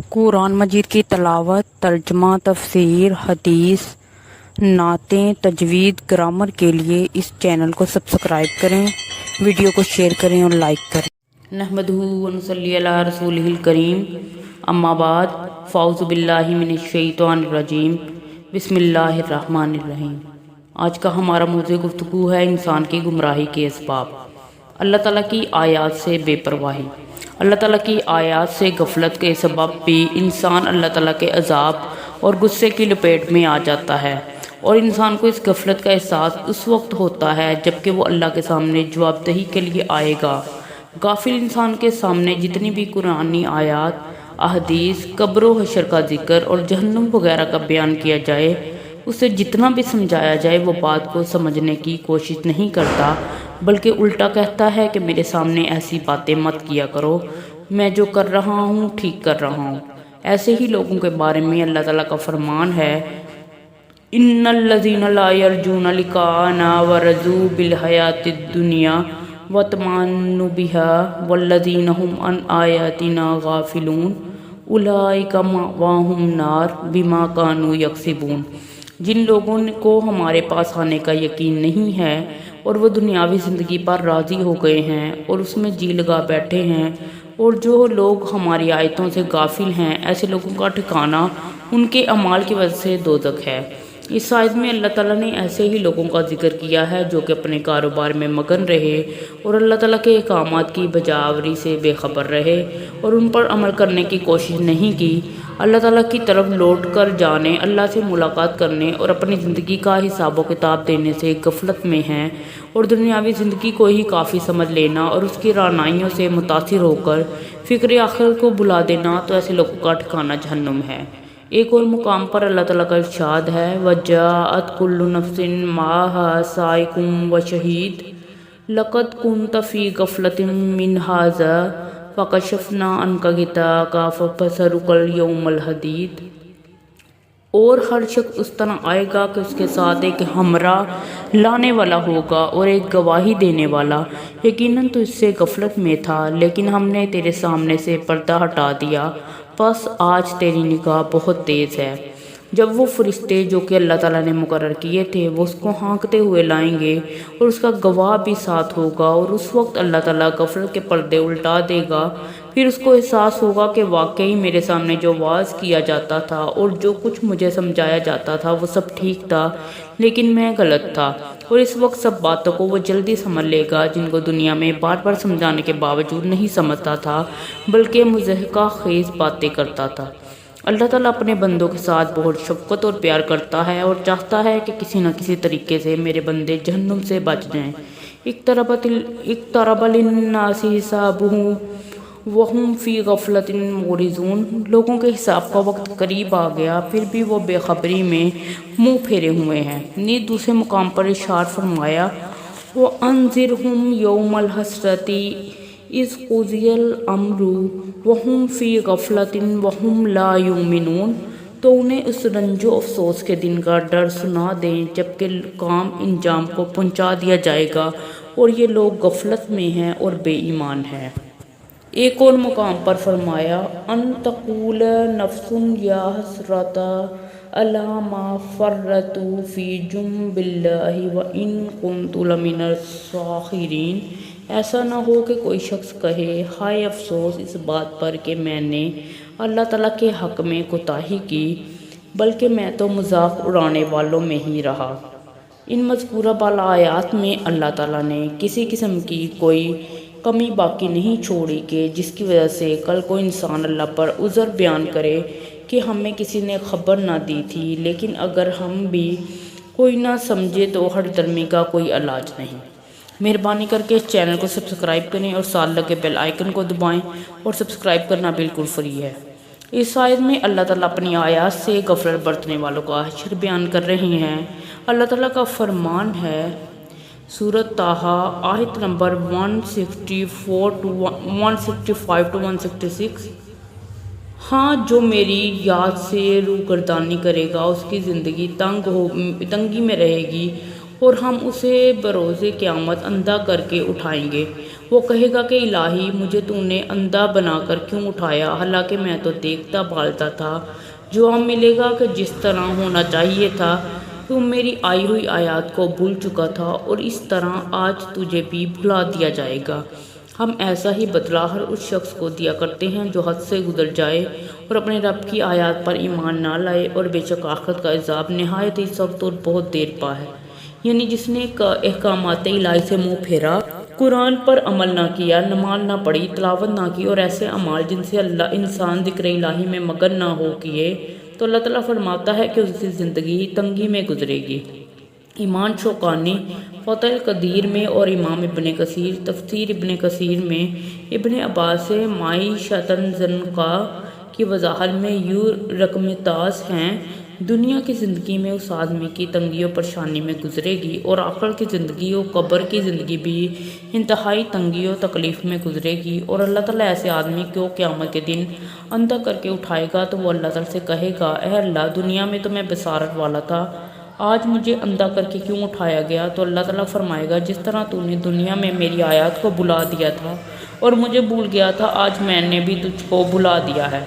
قرآن مجید کی تلاوت، ترجمہ، تفسیر، حدیث، نعتیں، تجوید، گرامر کے لیے اس چینل کو سبسکرائب کریں، ویڈیو کو شیئر کریں اور لائک کریں۔ نحمدہ ونصلی علی رسولہ الکریم، اما بعد، فاعوذ باللہ من الشیطان الرجیم، بسم اللہ الرحمن الرحیم۔ آج کا ہمارا موضوع گفتگو ہے انسان کی گمراہی کے اسباب۔ اللہ تعالیٰ کی آیات سے بے پرواہی۔ اللہ تعالیٰ کی آیات سے غفلت کے سبب بھی انسان اللہ تعالیٰ کے عذاب اور غصے کی لپیٹ میں آ جاتا ہے، اور انسان کو اس غفلت کا احساس اس وقت ہوتا ہے جبکہ وہ اللہ کے سامنے جواب دہی کے لیے آئے گا۔ غافل انسان کے سامنے جتنی بھی قرآنی آیات، احادیث، قبر و حشر کا ذکر اور جہنم وغیرہ کا بیان کیا جائے، اسے جتنا بھی سمجھایا جائے وہ بات کو سمجھنے کی کوشش نہیں کرتا، بلکہ الٹا کہتا ہے کہ میرے سامنے ایسی باتیں مت کیا کرو، میں جو کر رہا ہوں ٹھیک کر رہا ہوں۔ ایسے ہی لوگوں کے بارے میں اللہ تعالیٰ کا فرمان ہے، ان الذین لا یرجون لقاءنا ورضوا بالحیاۃ الدنیا وطمأنوا بها والذین هم عن آیاتنا غافلون اولئک مأواہم النار بما کانوا یکسبون۔ جن لوگوں کو ہمارے پاس آنے کا یقین نہیں ہے اور وہ دنیاوی زندگی پر راضی ہو گئے ہیں اور اس میں جی لگا بیٹھے ہیں، اور جو لوگ ہماری آیتوں سے غافل ہیں، ایسے لوگوں کا ٹھکانہ ان کے اعمال کی وجہ سے دوزخ ہے۔ اس آیت میں اللہ تعالیٰ نے ایسے ہی لوگوں کا ذکر کیا ہے جو کہ اپنے کاروبار میں مگن رہے اور اللہ تعالیٰ کے احکامات کی بجاوری سے بے خبر رہے اور ان پر عمل کرنے کی کوشش نہیں کی۔ اللہ تعالیٰ کی طرف لوٹ کر جانے، اللہ سے ملاقات کرنے اور اپنی زندگی کا حساب و کتاب دینے سے غفلت میں ہیں، اور دنیاوی زندگی کو ہی کافی سمجھ لینا اور اس کی رعنائیوں سے متاثر ہو کر فکر آخرت کو بھلا دینا، تو ایسے لوگوں کا ٹھکانہ جہنم ہے۔ ایک اور مقام پر اللہ تعالیٰ کا ارشاد ہے، وَجَاءَتْ كُلُّ نَفْسٍ مَعَهَا سَائِقٌ وَشَهِيدٌ لَقَدْ كُنْتَ فِي غَفْلَةٍ مِّنْ هَٰذَا فَكَشَفْنَا عَنْكَ غِطَاءَكَ فَبَصَرُكَ الْيَوْمَ الْحَدِيدُ۔ اور ہر شخص اس طرح آئے گا کہ اس کے ساتھ ایک ہمراہ لانے والا ہوگا اور ایک گواہی دینے والا۔ یقیناً تو اس سے غفلت میں تھا، لیکن ہم نے تیرے سامنے سے پردہ ہٹا دیا، بس آج تیری نگاہ بہت تیز ہے۔ جب وہ فرشتے جو کہ اللہ تعالیٰ نے مقرر کیے تھے وہ اس کو ہانکتے ہوئے لائیں گے اور اس کا گواہ بھی ساتھ ہوگا، اور اس وقت اللہ تعالیٰ غفلت کے پردے الٹا دے گا۔ پھر اس کو احساس ہوگا کہ واقعی میرے سامنے جو واعظ کیا جاتا تھا اور جو کچھ مجھے سمجھایا جاتا تھا وہ سب ٹھیک تھا، لیکن میں غلط تھا۔ اور اس وقت سب باتوں کو وہ جلدی سمجھ لے گا جن کو دنیا میں بار بار سمجھانے کے باوجود نہیں سمجھتا تھا، بلکہ مضحکہ خیز باتیں کرتا تھا۔ اللہ تعالیٰ اپنے بندوں کے ساتھ بہت شفقت اور پیار کرتا ہے اور چاہتا ہے کہ کسی نہ کسی طریقے سے میرے بندے جہنم سے بچ جائیں۔ اقترب للناس حسابهم وهم فی غفلۃ معرضون۔ لوگوں کے حساب کا وقت قریب آ گیا، پھر بھی وہ بے خبری میں منہ پھیرے ہوئے ہیں۔ نیز دوسرے مقام پر ارشاد فرمایا، وَأَنذِرْهُمْ يَوْمَ الْحَسْرَةِ اذ قضی الامر وهم فی غفلۃ وهم لا یؤمنون۔ تو انہیں اس رنج و افسوس کے دن کا ڈر سنا دیں جبکہ کام انجام کو پہنچا دیا جائے گا اور یہ لوگ غفلت میں ہیں اور بے ایمان ہیں۔ ایک اور مقام پر فرمایا، ان تقول نفس یا حسرۃ علی ما فرطت فی جنب اللہ وان کنت لمن الساخرین۔ ایسا نہ ہو کہ کوئی شخص کہے، ہائے افسوس اس بات پر کہ میں نے اللہ تعالیٰ کے حق میں کوتاہی کی، بلکہ میں تو مذاق اڑانے والوں میں ہی رہا۔ ان مذکورہ بالا آیات میں اللہ تعالیٰ نے کسی قسم کی کوئی کمی باقی نہیں چھوڑی کہ جس کی وجہ سے کل کو انسان اللہ پر عذر بیان کرے کہ ہمیں کسی نے خبر نہ دی تھی، لیکن اگر ہم بھی کوئی نہ سمجھے تو ہر درمی کا کوئی علاج نہیں۔ مہربانی کر کے اس چینل کو سبسکرائب کریں اور ساتھ لگے بیل آئیکن کو دبائیں، اور سبسکرائب کرنا بالکل فری ہے۔ اس آیت میں اللہ تعالیٰ اپنی آیات سے غفلت برتنے والوں کا حشر بیان کر رہے ہیں۔ اللہ تعالیٰ کا فرمان ہے، سورۃ طٰہٰ آیت نمبر 165 to 166، ہاں جو میری یاد سے روگردانی کرے گا اس کی زندگی تنگی میں رہے گی، اور ہم اسے بروز قیامت اندھا کر کے اٹھائیں گے، وہ کہے گا کہ الہی مجھے تو نے اندھا بنا کر کیوں اٹھایا، حالانکہ میں تو دیکھتا بھالتا تھا۔ جواب ملے گا کہ جس طرح ہونا چاہیے تھا، تو میری آئی ہوئی آیات کو بھول چکا تھا، اور اس طرح آج تجھے بھی بھلا دیا جائے گا۔ ہم ایسا ہی بدلہ ہر اس شخص کو دیا کرتے ہیں جو حد سے گزر جائے اور اپنے رب کی آیات پر ایمان نہ لائے، اور بے شک آخرت کا عذاب نہایت ہی سخت اور بہت دیر پا ہے۔ یعنی جس نے احکامات الہی سے منہ پھیرا، قرآن پر عمل نہ کیا، نماز نہ پڑھی، تلاوت نہ کی، اور ایسے اعمال جن سے انسان ذکر الہی میں مگن نہ ہو کیے، تو اللہ تعالیٰ فرماتا ہے کہ اس کی زندگی تنگی میں گزرے گی۔ امام شوکانی فتح القدیر میں اور امام ابن کثیر تفسیر ابن کثیر میں ابن عباس سے معیشتاً ضنکا کی وضاحت میں یوں رقمتاز ہیں: دنیا کی زندگی میں اس آدمی کی تنگی و پریشانی میں گزرے گی، اور آخر کی زندگی و قبر کی زندگی بھی انتہائی تنگی و تکلیف میں گزرے گی۔ اور اللہ تعالیٰ ایسے آدمی کو قیامت کے دن اندھا کر کے اٹھائے گا، تو وہ اللہ تعالیٰ سے کہے گا: اے اللہ، دنیا میں تو میں بصارت والا تھا، آج مجھے اندھا کر کے کیوں اٹھایا گیا؟ تو اللہ تعالیٰ فرمائے گا: جس طرح تو نے دنیا میں میری آیات کو بھلا دیا تھا اور مجھے بھول گیا تھا، آج میں نے بھی تجھ کو بھلا دیا ہے۔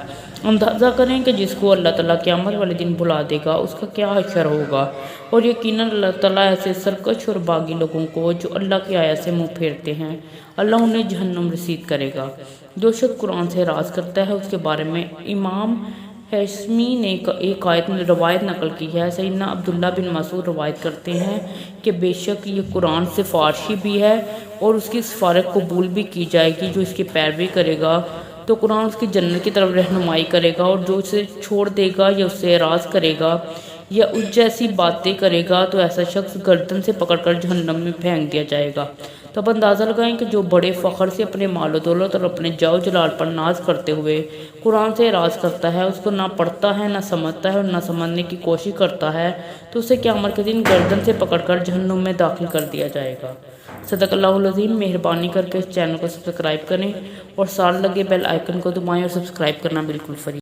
اندازہ کریں کہ جس کو اللہ تعالیٰ قیامت والے دن بھلا دے گا، اس کا کیا حشر ہوگا۔ اور یقیناً اللہ تعالیٰ ایسے سرکش اور باغی لوگوں کو جو اللہ کی آیات سے منہ پھیرتے ہیں، اللہ انہیں جہنم رسید کرے گا۔ جو شخص قرآن سے اعراض کرتا ہے، اس کے بارے میں امام ہیثمی نے ایک روایت نقل کی ہے۔ سیدنا عبداللہ بن مسعود روایت کرتے ہیں کہ بے شک یہ قرآن سفارشی بھی ہے، اور اس کی سفارش قبول بھی کی جائے گی۔ جو اس کی پیروی کرے گا تو قرآن اس کی جنت کی طرف رہنمائی کرے گا، اور جو اسے چھوڑ دے گا یا اس سے اعراض کرے گا یا اس جیسی باتیں کرے گا، تو ایسا شخص گردن سے پکڑ کر جہنم میں پھینک دیا جائے گا۔ تو اب اندازہ لگائیں کہ جو بڑے فخر سے اپنے مال و دولت اور اپنے جاہ و جلال پر ناز کرتے ہوئے قرآن سے اعراض کرتا ہے، اس کو نہ پڑھتا ہے، نہ سمجھتا ہے، اور نہ سمجھنے کی کوشش کرتا ہے، تو اسے قیامت کے دن گردن سے پکڑ کر جہنم میں داخل کر دیا جائے گا۔ صدق اللہ العظیم۔ مہربانی کر کے اس چینل کو سبسکرائب کریں اور ساتھ لگے بیل آئیکن کو دبائیں، اور سبسکرائب کرنا بالکل فری۔